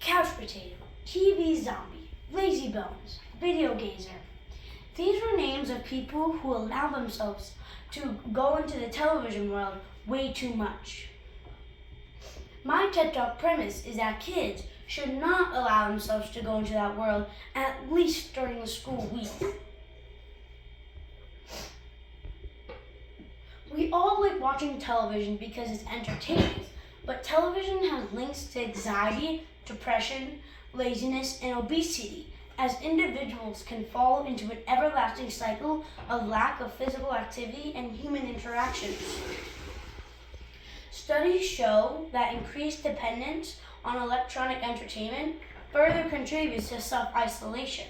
couch potato, TV zombie, lazy bones, video gazer. These were names of people who allow themselves to go into the television world way too much. My TED Talk premise is that kids should not allow themselves to go into that world, at least during the school week. We all like watching television because it's entertaining, but television has links to anxiety, depression, laziness, and obesity, as individuals can fall into an everlasting cycle of lack of physical activity and human interactions. Studies show that increased dependence on electronic entertainment further contributes to self-isolation.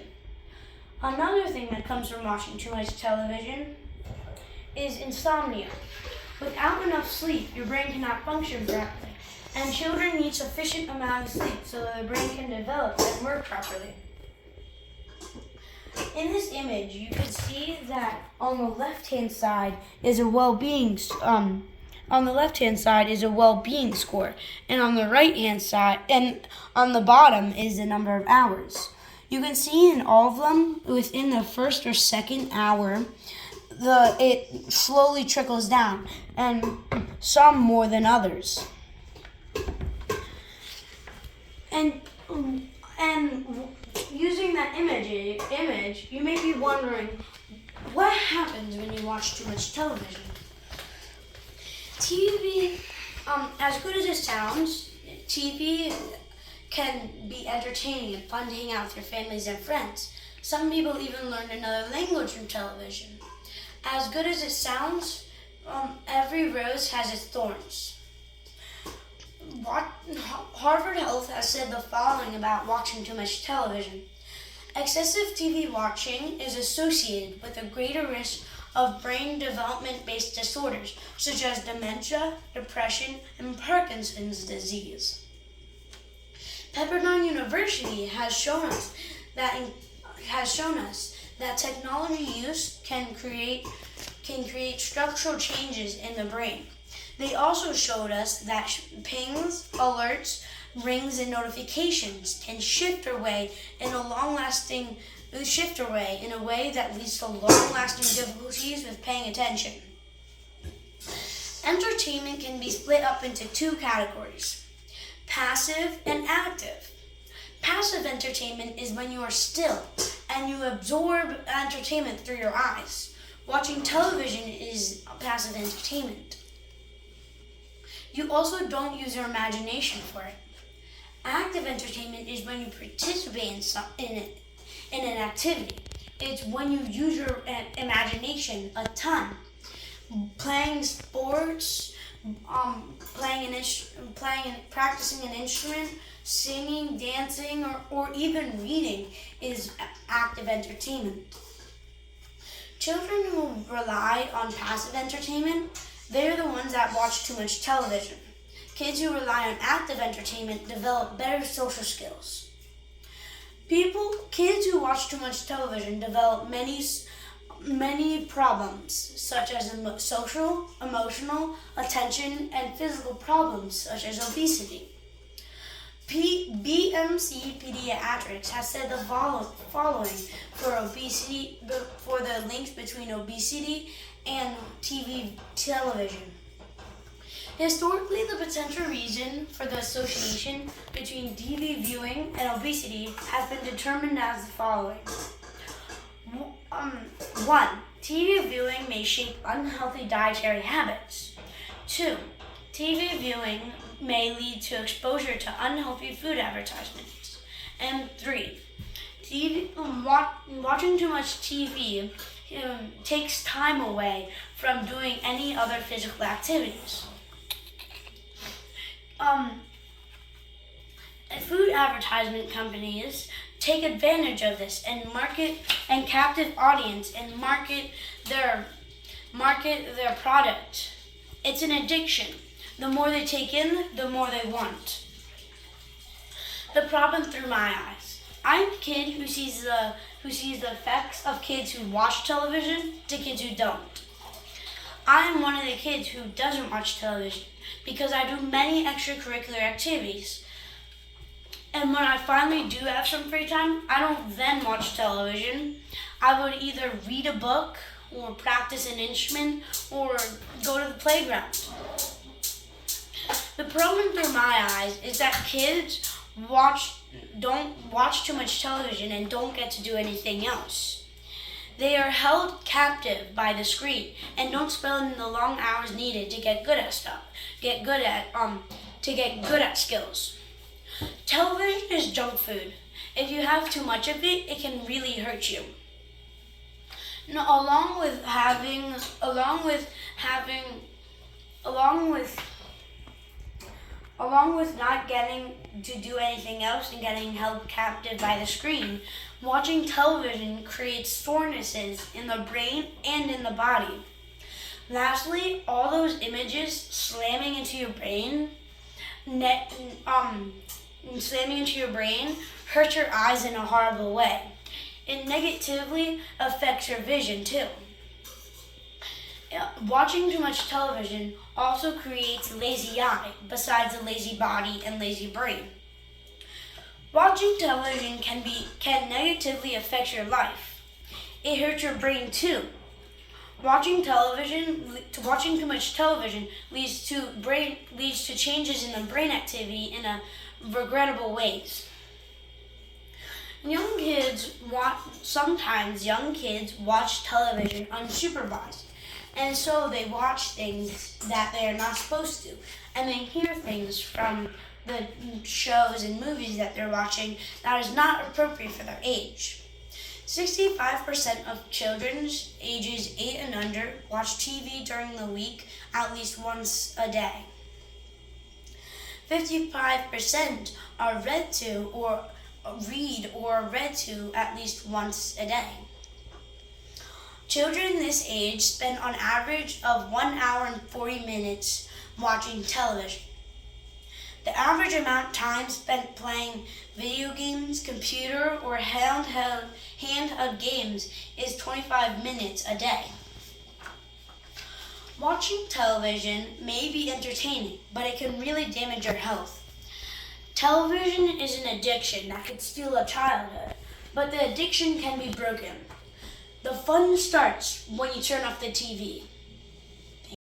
Another thing that comes from watching too much television is insomnia. Without enough sleep, your brain cannot function properly, and children need sufficient amount of sleep so that their brain can develop and work properly. In this image, you can see that on the left-hand side is a well-being score, and on the right-hand side, and on the bottom is the number of hours. You can see in all of them, within the first or second hour, it slowly trickles down, and some more than others. And using that image, you may be wondering, what happens when you watch too much television? TV, as good as it sounds, TV can be entertaining and fun to hang out with your families and friends. Some people even learn another language from television. As good as it sounds, every rose has its thorns. Harvard Health has said the following about watching too much television. Excessive TV watching is associated with a greater risk of brain development-based disorders such as dementia, depression, and Parkinson's disease. Pepperdine University has shown us that technology use can create structural changes in the brain. They also showed us that pings, alerts, rings, and notifications can shift our way in a way that leads to long-lasting difficulties with paying attention. Entertainment can be split up into two categories: passive and active. Passive entertainment is when you are still and you absorb entertainment through your eyes. Watching television is passive entertainment. You also don't use your imagination for it. Active entertainment is when you participate in an activity. It's when you use your imagination a ton. Playing sports, practicing an instrument, singing, dancing, or even reading is active entertainment. Children who rely on passive entertainment, they're the ones that watch too much television. Kids who rely on active entertainment develop better social skills. Kids who watch too much television develop many problems, such as social, emotional, attention, and physical problems, such as obesity. BMC Pediatrics has said the following for the links between obesity and television. Historically, the potential reason for the association between TV viewing and obesity has been determined as the following. 1. TV viewing may shape unhealthy dietary habits. 2. TV viewing may lead to exposure to unhealthy food advertisements. And 3. Watching too much TV takes time away from doing any other physical activities. Food advertisement companies take advantage of this and market and captive audience and market their product. It's an addiction. The more they take in, the more they want. The problem through my eyes. I'm a kid who sees the effects of kids who watch television to kids who don't. I'm one of the kids who doesn't watch television because I do many extracurricular activities. And when I finally do have some free time, I don't then watch television. I would either read a book or practice an instrument or go to the playground. The problem through my eyes is that kids don't watch too much television and don't get to do anything else. They are held captive by the screen and don't spend the long hours needed to get good at stuff, to get good at skills. Television is junk food. If you have too much of it, it can really hurt you. Now, along with not getting to do anything else and getting held captive by the screen, watching television creates sorenesses in the brain and in the body. Lastly, all those images slamming into your brain hurts your eyes in a horrible way. It negatively affects your vision too. Watching too much television also creates lazy eye, besides a lazy body and lazy brain. Watching television can negatively affect your life. It hurts your brain too. Watching too much television leads to changes in the brain activity in regrettable ways. Sometimes young kids watch television unsupervised, and so they watch things that they are not supposed to, and they hear things from the shows and movies that they're watching that is not appropriate for their age. 65% of children ages 8 and under watch TV during the week at least once a day. 55% are read to or read to at least once a day. Children this age spend on average of 1 hour and 40 minutes watching television. The average amount of time spent playing video games, computer, or handheld games is 25 minutes a day. Watching television may be entertaining, but it can really damage your health. Television is an addiction that could steal a childhood, but the addiction can be broken. The fun starts when you turn off the TV.